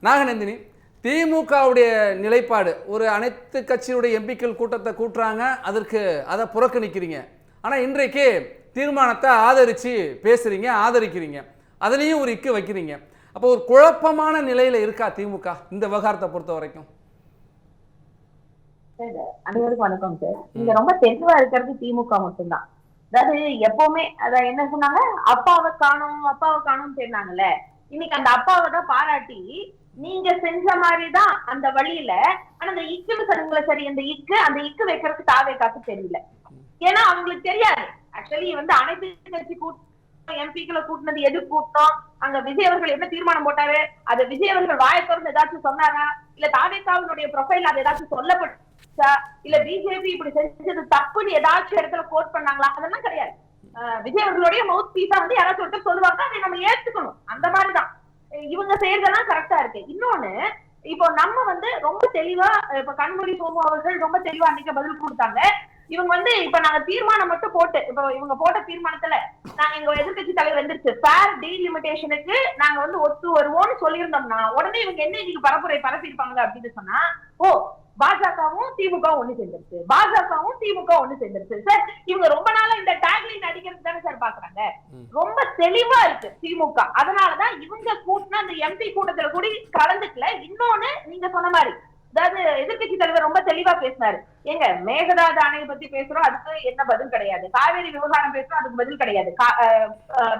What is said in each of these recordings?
நாகநந்தினி, திமுகவுடைய நிலைப்பாடு, ஒரு அனைத்து கட்சியுடைய எம்பிக்கள் கூட்டத்தை கூட்டுறாங்க, அதற்கு அதை புறக்கணிக்கிறீங்க. ஆனால் இன்றைக்கு தீர்மானத்தை ஆதரித்து பேசுகிறீங்க, ஆதரிக்கிறீங்க, அதுலேயும் ஒரு இக்கு வைக்கிறீங்க. அப்போ ஒரு குழப்பமான நிலையில் இருக்கா திமுக இந்த விவகாரத்தை பொறுத்த வரைக்கும்? அனைவருக்கும் வணக்கம் சார். நீங்க ரொம்ப தெளிவா இருக்கிறது திமுக மட்டும்தான். அதாவது எப்பவுமே அத என்ன சொன்னாங்க, அப்பாவை காணும் சொன்னாங்கல்ல. இன்னைக்கு அந்த அப்பாவை தான் பாராட்டி நீங்க செஞ்ச மாதிரிதான் அந்த வழியில. ஆனா அந்த இக்குன்னு சொன்னீங்களா, சரி, அந்த இக்கு வைக்கிறதுக்கு தாவே காசு தெரியல. ஏன்னா அவங்களுக்கு தெரியாது. ஆக்சுவலி அனைத்து கட்சி எம்பிக்களை கூட்டினது எது கூட்டம், அங்க விஜய் அவர்கள் என்ன தீர்மானம் போட்டாரு, அது விஜய் அவர்கள் வாயை திறந்து ஏதாச்சும் சொன்னாரா, இல்ல தாவேகாவினுடைய ப்ரொஃபைல் அது ஏதாச்சும் சொல்லப்பட்டுச்சா, இல்ல பிஜேபி இப்படி செஞ்சது தப்புன்னு ஏதாச்சும் இடத்துல கோட் பண்ணாங்களா, அதெல்லாம் கிடையாது. விஜய் அவர்களுடைய மவுத் பீஸா யாராச்சும் ஒருத்தர் சொல்லுவாங்க, அதை நம்ம ஏத்துக்கணும். அந்த மாதிரிதான் இவங்க செய்யறதெல்லாம் கரெக்டா இருக்கு. இன்னொன்னு, இப்போ நம்ம ரொம்ப தெளிவா, இப்ப கண்மொழி சோமு அவர்கள் ரொம்ப தெளிவா அன்னைக்கு பதில் கொடுத்தாங்க. இவங்க இப்ப நாங்க தீர்மானம் மட்டும் போட்டு, இப்ப இவங்க போட்ட தீர்மானத்துல நாங்க எங்க எதிர்கட்சி தலைவர் வந்துருச்சு ஃபேர் டீலிமிட்டேஷனுக்கு நாங்க ஒத்து வருவோம்னு சொல்லியிருந்தோம்னா, உடனே இவங்க என்ன இன்னைக்கு பரப்புரை பரப்பிருப்பாங்க அப்படின்னு சொன்னா, ஓ பாஜகவும் திமுகவும் ஒண்ணு சேர்ந்துருச்சு, பாஜகவும் திமுக ஒண்ணு சேர்ந்துருச்சு. சார், இவங்க ரொம்ப நாளா இந்த டேக்லைன் அடிக்கிறது தானே சார் பாக்குறாங்க. ரொம்ப தெளிவா இருக்கு திமுக. அதனாலதான் இவங்க கூட்டின அந்த எம்பி கூட்டத்துல கூட கலந்துக்கல. இன்னொன்னு, நீங்க சொன்ன மாதிரி, அதாவது எதிர்கட்சி தலைவர் ரொம்ப தெளிவா பேசினாரு. எங்க மேகதாது அணையை பத்தி பேசுறோம், அதுக்கு என்ன பதில் கிடையாது. காவேரி விவகாரம் பேசுறோம், அதுக்கு பதில் கிடையாது.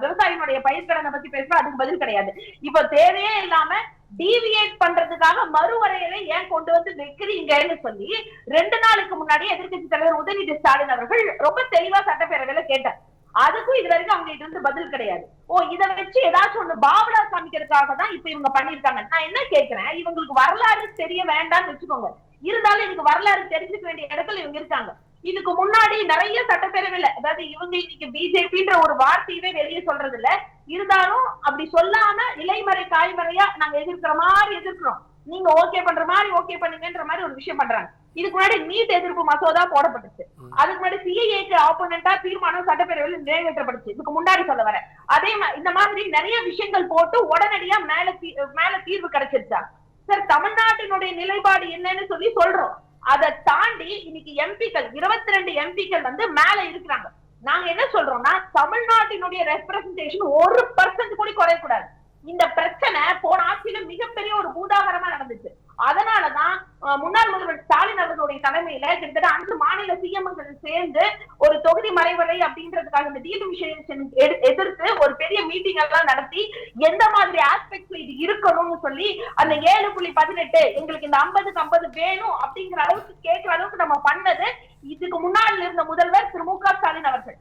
விவசாயினுடைய பயிர்க்கடனை பத்தி பேசுறோம், அதுக்கு பதில் கிடையாது. இப்ப தேவையே இல்லாம டீவியேட் பண்றதுக்காக மறுவரையறை ஏன் கொண்டு வந்து வைக்கிறீங்கன்னு சொல்லி 2 நாளுக்கு முன்னாடி எதிர்கட்சி தலைவர் உதயநிதி ஸ்டாலின் அவர்கள் ரொம்ப தெளிவா சட்டப்பேரவையில கேட்டார். அதுக்கும் இது வரைக்கும் அவங்க இருந்து பதில் கிடையாது. ஓ, இதை வச்சு ஏதாச்சும் ஒண்ணு பாவலா காமிக்கிறதுக்காக தான் இப்ப இவங்க பண்ணிருக்காங்க. நான் என்ன கேட்கிறேன், இவங்களுக்கு வரலாறு தெரிய வேண்டாம்னு வச்சுக்கோங்க, இருந்தாலும் எனக்கு வரலாறு தெரிஞ்சுக்க வேண்டிய இடத்துல இவங்க இருக்காங்க. இதுக்கு முன்னாடி நிறைய சட்டப்பேரவையில, அதாவது இவங்க இன்னைக்கு பிஜேபின்ற ஒரு வார்த்தையவே வெளியே சொல்றது இல்ல, இருந்தாலும் அப்படி சொல்லாம இலைமறை காய்மறையா நாங்க எதிர்க்கிற மாதிரி எதிர்க்கிறோம், நீங்க ஓகே பண்ற மாதிரி ஓகே பண்ணுங்கன்ற மாதிரி ஒரு விஷயம் பண்றாங்க. இதுக்கு முன்னாடி நீட் எதிர்ப்பு மசோதா போடப்பட்டுச்சு, அதுக்கு முன்னாடி சிஏஏக்கு ஆப்போனண்டா தீர்மானம் சட்டப்பேரவையில் நிறைவேற்றப்பட்டுச்சு. இதுக்கு முன்னாடி சொல்ல வர அதே இந்த மாதிரி நிறைய விஷயங்கள் போட்டு உடனடியா மேல தீர்வு கிடைச்சிருச்சா சார்? தமிழ்நாட்டினுடைய நிலைப்பாடு என்னன்னு சொல்லி சொல்றோம். அதை தாண்டி இன்னைக்கு எம்பிக்கள் 22 எம்பிக்கள் மேல இருக்கிறாங்க. நாங்க என்ன சொல்றோம்னா, தமிழ்நாட்டினுடைய ரெப்ரசன்டேஷன் 1% கூட குறையக்கூடாது. இந்த பிரச்சனை போன ஆட்சியில மிகப்பெரிய ஒரு பூதாகரமா நடந்துச்சு. அதனாலதான் முன்னாள் முதல்வர் ஸ்டாலின் அவர்களுடைய தலைமையில கிட்டத்தட்ட 5 மாநில சிஎம்கள் சேர்ந்து ஒரு தொகுதி மறைவரை அப்படின்றதுக்காக இந்த டீலிமிட்டேஷன் எதிர்த்து ஒரு பெரிய மீட்டிங் எல்லாம் நடத்தி எந்த மாதிரி ஆஸ்பெக்ட்ல இது இருக்கணும்னு சொல்லி அந்த 7.18 எங்களுக்கு இந்த 50க்கு 50 வேணும் அப்படிங்கிற அளவுக்கு கேட்கிற அளவுக்கு நம்ம பண்ணது இதுக்கு முன்னாடி இருந்த முதல்வர் திரு மு க ஸ்டாலின் அவர்கள்.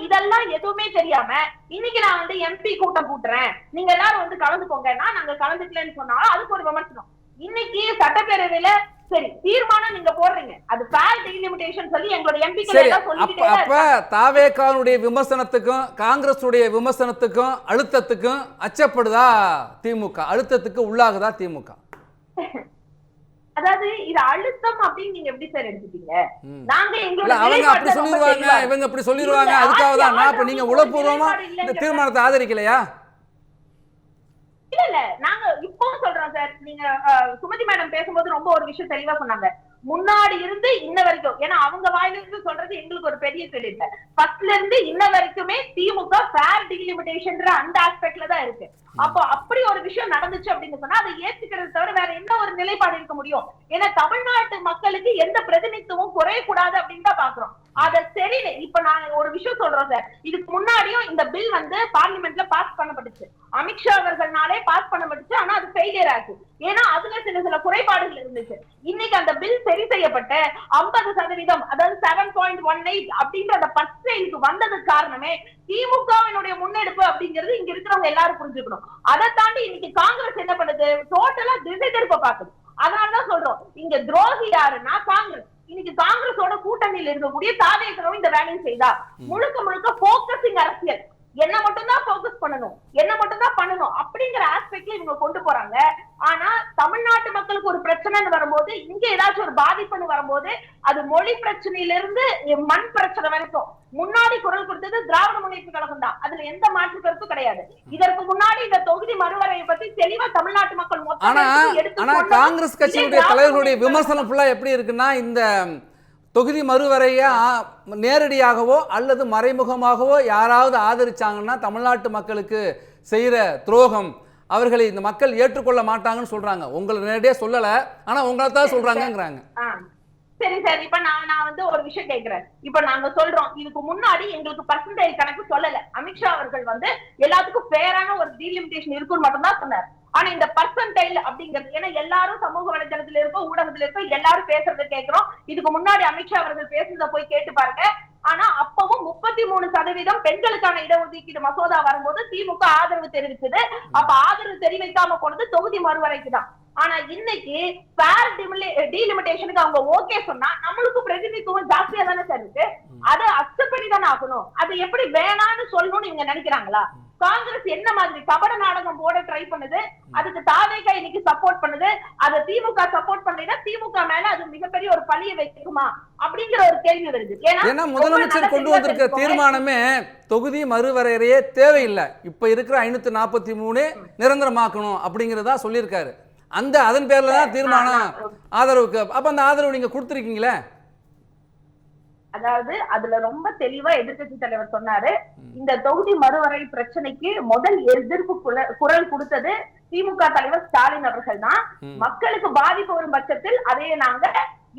இதெல்லாம் எதுவுமே தெரியாம இன்னைக்கு நான் எம்பி கூட்டம் கூட்டுறேன், நீங்க எல்லாரும் கலந்துக்கோங்கன்னா நாங்க கலந்துக்கலன்னு சொன்னாலும் அதுக்கு ஒரு விமர்சனம். இன்னைக்கு சட்டப்பேரவையில சரி தீர்மானம் நீங்க போடுறீங்க, அது ஃபேர் டீலிமிட்டேஷன் சொல்லி எங்களோட எம்பிக்கள் எல்லாம் சொல்லிட்டே. அப்ப தாவேகாவுடைய விமர்சனத்துக்கும் காங்கிரஸுடைய விமர்சனத்துக்கும் அழுத்தத்துக்கும் அச்சப்படுதா திமுக? அழுத்தத்துக்கு உள்ளாகுதா திமுக? அதாவது இது அழுத்தம் அப்படின்னு நீங்க எப்படி சார் எடுத்துட்டீங்க? நாங்க எங்களோட அவங்க அப்படி சொல்லிடுவாங்க, இவங்க அப்படி சொல்லிடுவாங்க, அதுக்காக தான் நான் இப்ப நீங்க உளப்பூர்வமா இந்த தீர்மானத்தை ஆதரிக்கலையா? இல்ல நாங்க இப்பவும் சொல்றோம் சார். நீங்க சுமதி மேடம் பேசும்போது ரொம்ப ஒரு விஷயம் தெளிவா சொன்னாங்க, முன்னாடி இருந்து இன்ன வரைக்கும். ஏன்னா அவங்க வாயிலிருந்து சொல்றது எங்களுக்கு ஒரு பெரிய கிரெடிட். ஃபர்ஸ்ட்ல இருந்து இன்ன வரைக்குமே திமுக ஃபேர் டீலிமிட்டேஷன் அந்த ஆஸ்பெக்ட்ல தான் இருக்கு. அப்போ அப்படி ஒரு விஷயம் நடந்துச்சு அப்படின்னு சொன்னா அதை ஏத்துக்கிறது தவிர வேற என்ன ஒரு நிலைப்பாடு இருக்க முடியும்? ஏன்னா தமிழ்நாட்டு மக்களுக்கு எந்த பிரதிநிதித்துவம் குறையக்கூடாது அப்படின்னு தான் பாக்குறோம். அத சரி, இப்ப நாங்க ஒரு விஷயம் சொல்றோம் சார். இதுக்கு முன்னாடியும் இந்த பில் பார்லிமெண்ட்ல பாஸ் பண்ணப்பட்டுச்சு, அமித்ஷா அவர்கள்னாலே பாஸ் பண்ணப்பட்டுச்சு. ஆனா அது ஃபெயிலியர் ஆச்சு. ஏன்னா அதுல சில குறைபாடுகள் இருந்துச்சு. இன்னைக்கு அந்த பில் சரி செய்யப்பட்ட 50%, அதாவது 7.18 அப்படின்ற அந்த பர்சன்டேஜ் வந்ததுக்கு காரணமே திமுகவினுடைய முன்னெடுப்பு அப்படிங்கிறது இங்க இருக்கிறவங்க எல்லாரும் புரிஞ்சுக்கணும். அதை தாண்டி இன்னைக்கு காங்கிரஸ் என்ன பண்ணுது, டோட்டலா திசை திருப்ப பாக்குது. அதனாலதான் சொல்றோம், இங்க துரோகி யாருன்னா காங்கிரஸ். இன்னைக்கு காங்கிரஸோட கூட்டணியில் இருக்கக்கூடிய தாவேகாவும் இந்த வேலையை செய்தா முழுக்க முழுக்க போக்கசிங் அரசியல், என்ன மட்டும் தான் போக்கஸ் பண்ணணும், என்ன மட்டும் தான் பண்ணணும் அப்படிங்கிற ஆஸ்பெக்ட்ல இவங்க கொண்டு போறாங்க. ஆனா தமிழ்நாட்டு மக்களுக்கு ஒரு பிரச்சனைன்னு வரும்போது, இங்க ஏதாச்சும் ஒரு பாதிப்புன்னு வரும்போது, அது மொழி பிரச்சனையில இருந்து மண் பிரச்சனை வரைக்கும் முன்னாடி முன்னாடி குரல் கொடுத்தது திராவிட முன்னேற்ற கழகம் தான். அதுல எந்த மாற்று கருத்தும் கிடையாது. இதற்கு முன்னாடி இந்த தொகுதி மறுவரையை பத்தி தெளிவா தமிழ்நாட்டு மக்கள் ஆனா காங்கிரஸ் கட்சியுடைய தலைவர்களுடைய விமர்சனம் ஃபுல்லா எப்படி இருக்குன்னா, இந்த தொகுதி மறுவரையை நேரடியாகவோ அல்லது மறைமுகமாகவோ யாராவது ஆதரிச்சாங்கன்னா தமிழ்நாட்டு மக்களுக்கு செய்யற துரோகம், அவர்களை இந்த மக்கள் ஏற்றுக்கொள்ள மாட்டாங்கன்னு சொல்றாங்க. உங்களை நேரடியா சொல்லல, ஆனா உங்களை தான் சொல்றாங்கங்கறாங்க. சரி சார், இப்ப நான் வந்து ஒரு விஷயம் கேட்கிறேன். இப்ப நாங்க சொல்றோம், இதுக்கு முன்னாடி எங்களுக்கு பர்சன்டேஜ் கணக்கு சொல்லல. அமித்ஷா அவர்கள் வந்து எல்லாத்துக்கும் ஃபேரான ஒரு டீலிமிட்டேஷன் இருக்குன்னு மட்டும் தான் சொன்னார். ஆனா இந்த பர்சன்டைல் அப்படிங்கிறது, ஏன்னா எல்லாரும் சமூக வலைதளத்துல இருக்கோம், ஊடகத்துல இருக்கோம், எல்லாரும் பேசுறத கேட்கிறோம். இதுக்கு முன்னாடி அமித்ஷா அவர்கள் பேசுறத போய் கேட்டு பாருங்க. ஆனா அப்பவும் 33% பெண்களுக்கான இடஒதுக்கீடு மசோதா வரும்போது திமுக ஆதரவு தெரிவிச்சது. அப்ப ஆதரவு தெரிவிக்காம போனது தொகுதி மறுவரைக்கு தான். ஆனா இன்னைக்கு ஃபேர் டீலிமிட்டேஷனுக்கு அவங்க ஓகே சொன்னா நம்மளுக்கும் பிரதிநிதித்துவம் ஜாஸ்தியா தானே சார் இருக்கு. அதை அக்செப்ட் பண்ணி தானே ஆகணும். அது எப்படி வேணான்னு சொல்லணும்னு இவங்க நினைக்கிறாங்களா? காங்கிரஸ் என்ன மாதிரி கபட நாடகம் போட ட்ரை பண்ணுது, அதுக்கு தாவேகா இன்னைக்கு சப்போர்ட் பண்ணுது. அதை திமுக சப்போர்ட் பண்ணலைன்னா திமுக மேல அது மிகப்பெரிய ஒரு பழிய வைக்குமா அப்படிங்கிற ஒரு கேள்வி வருது. ஏன்னா முதலமைச்சர் கொண்டு வந்திருக்க தீர்மானமே தொகுதி மறுவரையறையே தேவையில்லை, இப்ப இருக்கிற 543 நிரந்தரமாக்கணும் அப்படிங்கறதா சொல்லியிருக்காரு. அதன் பேர்ல தான் தீர்மானம் ஆதரவுக்கு. அப்ப அந்த ஆதரவு நீங்க கொடுத்திருக்கீங்களே. அதாவது அதுல ரொம்ப தெளிவா எதிர்க்கட்சி தலைவர் சொன்னாரு, இந்த தொகுதி மறுவரை பிரச்சனைக்கு முதல் எதிர்ப்பு குரல் கொடுத்தது திமுக தலைவர் ஸ்டாலின் அவர்கள் தான். மக்களுக்கு பாதிப்பு வரும் பட்சத்தில் அதை நாங்க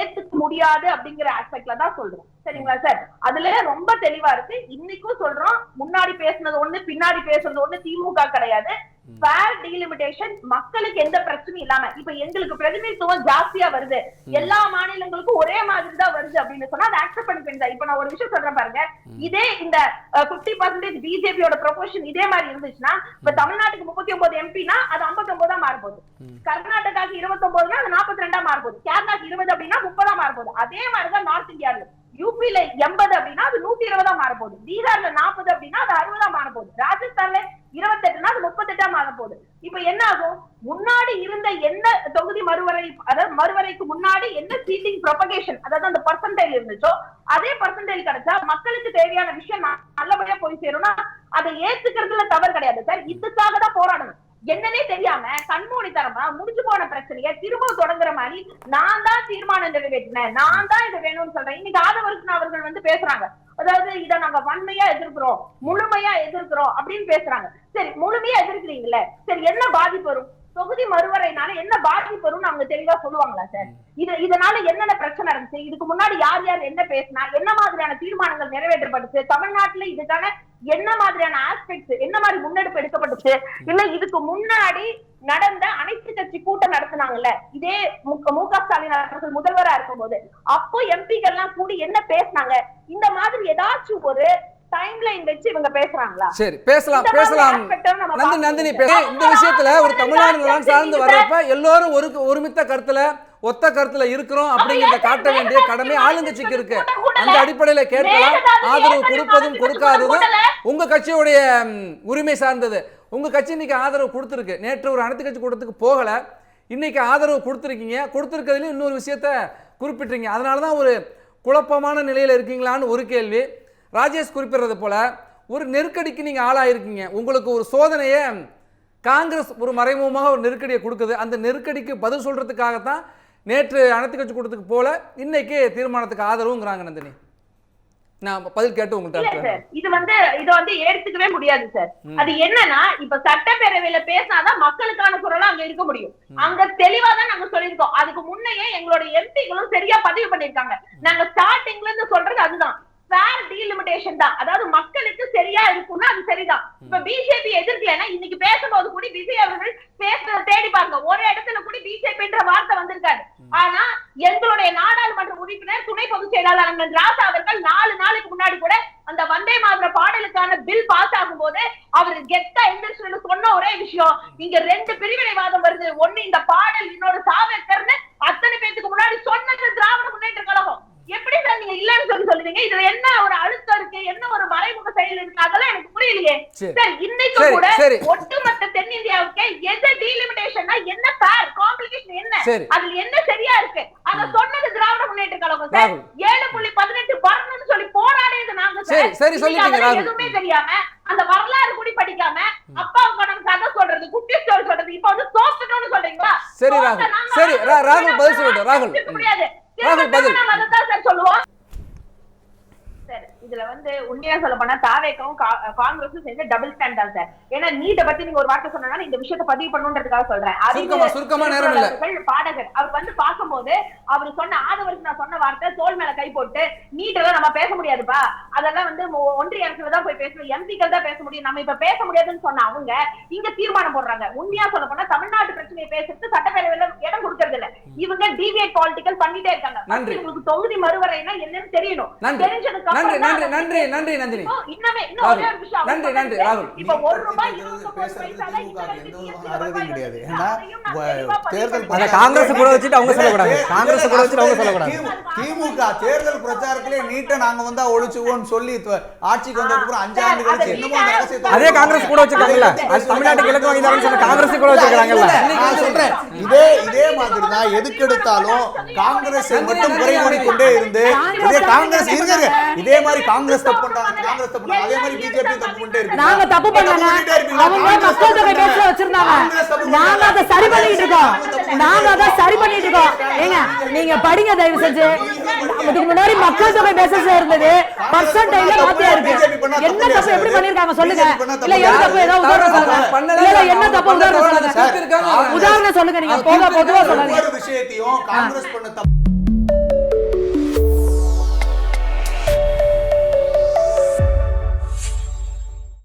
ஏத்துக்க முடியாது அப்படிங்கிற ஆஸ்பெக்ட்ல தான் சொல்றோம். சரிங்களா சார்? அதுல ரொம்ப தெளிவா இருக்கு. இன்னைக்கும் சொல்றோம், முன்னாடி பேசுனது ஒண்ணு பின்னாடி பேசுறது ஒண்ணு திமுக கிடையாது. ஃபேர் டீலிமிட்டேஷன் மக்களுக்கு எந்த பிரச்சனையும் இல்லாம, இப்ப எங்களுக்கு பிரதிநிதித்துவம் ஜாஸ்தியா வருது, எல்லா மாநிலங்களுக்கும் ஒரே மாதிரி தான் வருது அப்படின்னு சொன்னா அதை அக்செப்ட் பண்ணிப்பேன். இப்ப நான் ஒரு விஷயம் சொல்றேன் பாருங்க, இதே இந்த 50% பிஜேபியோட ப்ரொபோர்ஷன் இதே மாதிரி இருந்துச்சுன்னா, இப்ப தமிழ்நாட்டுக்கு 39 எம்பினா அது 59 மாறப்போகுது, கர்நாடகாக்கு 29னா அது 42 மாறப்போகுது, கேரளாக்கு 20 அப்படின்னா 30 மாறப்போகுது. அதே மாதிரிதான் நார்த் இந்தியாவில யூபில 80 அப்படின்னா அது 120 மாறப்போகுது, பீகார்ல 40 அப்படின்னா அது 60 மாறப்போகுது, ராஜஸ்தான்ல 28னா அது 38 மாறப்போகுது. இப்ப என்ன ஆகும்? முன்னாடி இருந்த என்ன தொகுதி மறுவரை, அதாவது மறுவரைக்கு முன்னாடி என்ன சீட்டிங் ப்ரொபகேஷன், அதாவது அந்த பர்சன்டேஜ் இருந்துச்சோ அதே பர்சன்டேஜ் கிடைச்சா மக்களுக்கு தேவையான விஷயம் நல்லபடியா போய் சேரும்னா அதை ஏத்துக்கிறதுல தவறு கிடையாது சார். இதுக்காக தான் போராடணும். என்னன்னே தெரியாம கண்மூடித்தனமா முடிஞ்சு போன பிரச்சனைய திரும்ப தொடங்குற மாதிரி நான் தான் தீர்மானம் நிறைவேற்றினேன், நான் தான் இதை வேணும்னு சொல்றேன். இன்னைக்கு ஆதவர்ஷன் அவர்கள் வந்து பேசுறாங்க, அதாவது இதை நாங்க வன்மையா எதிர்க்கிறோம், முழுமையா எதிர்க்கிறோம் அப்படின்னு பேசுறாங்க. சரி, முழுமையா எதிர்க்கிறீங்களே, சரி என்ன பாதிப்பு வரும்? தொகுதி மறுவரைனால என்ன பாதிப்பு வரும்னு அவங்க தெளிவா சொல்லுவாங்களா சார்? இதனால என்னென்ன பிரச்சனை இருந்துச்சு, இதுக்கு முன்னாடி யார் யார் என்ன பேசினா, என்ன மாதிரியான தீர்மானங்கள் நிறைவேற்றப்பட்டுச்சு, தமிழ்நாட்டுல இதுக்கான என்ன மாதிரியான ஆஸ்பெக்ட்ஸ், என்ன மாதிரி முன்னெடுப்பு எடுக்கப்பட்டுச்சு, இல்ல இதுக்கு முன்னாடி நடந்த அனைத்து கட்சி கூட்டம் நடத்தினாங்கல்ல இதே மு.க. ஸ்டாலின் அவர்கள் முதல்வரா இருக்கும் போது, அப்போ எம்பிக்கள் எல்லாம் கூடி என்ன பேசினாங்க, இந்த மாதிரி ஏதாச்சும் ஒரு டைம்லைன் வச்சு இவங்க பேசுறாங்களா? சரி, பேசலாம். நந்தினி, இந்த விஷயத்துல ஒரு தமிழ்நாடு சார்ந்து வர்றப்ப எல்லாரும் ஒருமித்த கருத்துல ஒத்த கருத்துல இருக்கிறோம் அப்படிங்கறத காட்ட வேண்டிய கடமை ஆளுங்கட்சிக்கு இருக்கு. அந்த அடிப்படையில கேட்கலாம். ஆதரவு கொடுப்பதும் கொடுக்காததும் உங்க கட்சியுடைய உரிமை சார்ந்தது. உங்க கட்சி இன்னைக்கு ஆதரவு கொடுத்திருக்கு. நேற்று ஒரு அனைத்து கட்சி கூட்டத்துக்கு போகல, இன்னைக்கு ஆதரவு கொடுத்திருக்கீங்க. கொடுத்திருக்கிறதுல இன்னொரு விஷயத்த குறிப்பிட்டிருக்கீங்க. அதனாலதான் ஒரு குழப்பமான நிலையில இருக்கீங்களான்னு ஒரு கேள்வி. ராஜேஷ் குறிப்பிடுறது போல ஒரு நெருக்கடிக்கு நீங்க ஆளாயிருக்கீங்க. உங்களுக்கு ஒரு சோதனையை காங்கிரஸ் ஒரு மறைமுகமாக ஒரு நெருக்கடியை கொடுக்குது. அந்த நெருக்கடிக்கு பதில் சொல்றதுக்காகத்தான் நேற்று அனைத்து கட்சி கூட்டத்துக்கு போல இன்னைக்கு தீர்மானத்துக்கு ஆதரவுங்கிறாங்க. நந்தினி, நான் பதில் கேட்டு உங்கள்கிட்ட இது வந்து எடுத்துக்கவே முடியாது சார். அது என்னன்னா, இப்ப சட்டப்பேரவையில பேசினாதான் மக்களுக்கான குரலா அங்க இருக்க முடியும். அங்க தெளிவா தான் நாங்க சொல்லியிருக்கோம். அதுக்கு முன்னையே எங்களோட எம்பிகளும் சரியா பதிவு பண்ணிருக்காங்க. நாங்க ஸ்டார்டிங்ல இருந்து சொல்றது அதுதான், ஃபேர் டீலிமிட்டேஷன் தான். அதாவது மக்களுக்கு சரியா இருக்கும்னா அது சரிதான். இப்ப பிஜேபி எதிர்க்கலன்னா இன்னைக்கு பேசும்போது கூட விஜய் அவர்கள் பேசுறத தேடி பாருங்க, ஒரு இடத்துல கூட பிஜேபின்ற வார்த்தை வந்திருக்காரு. ஆனா எங்களுடைய நாடாளுமன்ற உறுப்பினர் துணை பொதுச் செயலாளர் ராசா அவர்கள் 4 நாளைக்கு முன்னாடி கூட அந்த வந்தே மாதர பாடலுக்கான பில் பாஸ் ஆகும் போது அவர் கெத்தா எந்திரிச்சு சொன்ன ஒரே விஷயம், இங்க 2 பிரிவினைவாதம் வருது, ஒண்ணு இந்த பாடல், இன்னொரு சாவர்கர்னு அத்தனை பேருக்கு முன்னாடி சொன்னது திராவிட முன்னேற்ற கழகம். எப்படி சார் நீங்க இல்லன்னு சொல்லுவீங்க? இதுல என்ன ஒரு அழுத்தம் இருக்கு, என்ன ஒரு மறைமுக செயல் இருக்கு, அதெல்லாம் எனக்கு புரியலையே சார். இன்னைக்கு கூட ஒட்டுமொத்த தென்னிந்தியாவுக்கு எது டீலிமிட்டேஷன்னா என்ன ஃபேர் காம்ப்ளிகேஷன் கால்குலேஷன் என்ன, சரி. அதுல என்ன சரியா இருக்கு, அத சொன்னது திராவிட முன்னேற்ற கழகம் சார். 7.18 வரணும்னு சொல்லி போராடியது நாங்க சார். சரி சொல்லிட்டீங்க ராகுல். எதுவுமே தெரியாம அந்த வரலாறு கூட படிக்காம அப்பாவுக்கு நம்ம கதை சொல்றது, குட்டி ஸ்டோரி சொல்றது, இப்ப வந்து தோத்துட்டோம்னு சொல்றீங்களா? சரி ராகுல், சரி ராகுல் பதில் சொல்லட்டும். ராகுல் ராகுல் பதில். அதான் சார் சொல்லுவோம் சார். இதுல வந்து உண்மையா சொல்ல போனா தாவேக்கும் காங்கிரஸும் சேர்ந்து டபுள் ஸ்டாண்ட் தான் சார். ஏன்னா நீட்டை பத்தி நீங்க ஒரு வார்த்தை சொன்னா இந்த விஷயத்தை பதிவு பண்ணணுன்றதுக்காக சொல்றேன். சுருக்கமா நேரம் இல்ல. பாடகர் அவர் வந்து பார்க்கும்போது அவர் சொன்ன ஆதவருக்கு நான் சொன்ன வார்த்தை தோல் மேல கை போட்டு நீட்டெல்லாம் நம்ம பேச முடியாதுப்பா, அதெல்லாம் வந்து ஒன்றிய அரசுல தான் போய் பேசணும், எம்பிக்கள் தான் பேச முடியும், நம்ம இப்ப பேச முடியாதுன்னு சொன்ன அவங்க இங்க தீர்மானம் போடுறாங்க. உண்மையா சொல்ல போனா தமிழ்நாட்டு பிரச்சனையை பேசுறது சட்டப்பேரவையில இடம் கொடுக்கறது இல்ல. இவங்க டிவியேட் பாலிட்டிக்கல் பண்ணிட்டே இருக்காங்க. உங்களுக்கு தொகுதி மறுவரைனா என்னன்னு தெரியணும். தெரிஞ்சதுக்கு அப்புறம் நன்றி நந்தினி. நன்றி நன்றி ராகுல். இப்ப 1 ரூபாய் 29 பைசால காங்கிரஸ் கூட வச்சுட்டு அவங்க சொல்லக்கூடாது. காங்கிரஸ் கூட வச்சுட்டு அவங்க சொல்லக்கூடாது. திமுக தேர்தல் பிரச்சாரத்திலே நீட்டை நாங்க வந்தா ஒழிச்சுவோம்னு சொல்லி ஆட்சிக்கு வந்ததுக்கு அப்புறம் 5 ஆண்டு கழிச்சு என்னமோ அந்த அரசியல் அதே காங்கிரஸ் கூட வச்சிருக்காங்கல்ல. அது தமிழ்நாட்டு கிழக்கு வாங்கிதான்னு சொன்ன காங்கிரஸ் கூட வச்சிருக்காங்கல்ல. நான் சொல்றேன் இதே மாதிரி தான் எதுக்கு எடுத்தாலும் காங்கிரஸ் மட்டும் குறை கூறிக்கொண்டே இருந்து காங்கிரஸ் இருங்க இதே மாதிரி காங்கிரஸ் தப்பு பண்றாங்க, காங்கிரஸ் தப்பு பண்றாங்க, அதே மாதிரி பிஜேபி தப்பு பண்ணிட்டே இருக்கு. நாங்க தப்பு பண்ணல, அவங்க மக்கள் தொகை பேச வச்சிருந்தாங்க, நாங்க அதை சரி பண்ணிட்டு இருக்கோம். ஏங்க நீங்க படிங்க தயவு செஞ்சு. இதுக்கு முன்னாடி மக்கள் தொகை பேச இருந்தது பர்சன்டைல மாத்தியா இருக்கு. என்ன தப்பு எப்படி பண்ணிருக்காங்க சொல்லுங்க. இல்ல எது தப்பு ஏதாவது உதாரணம் சொல்லுங்க. இல்ல என்ன தப்பு உதாரணம் சொல்லுங்க. உதாரணம் சொல்லுங்க. நீங்க பொதுவா சொல்லுங்க. ஒவ்வொரு விஷயத்தையும் காங்கிரஸ் பண்ண தப்பு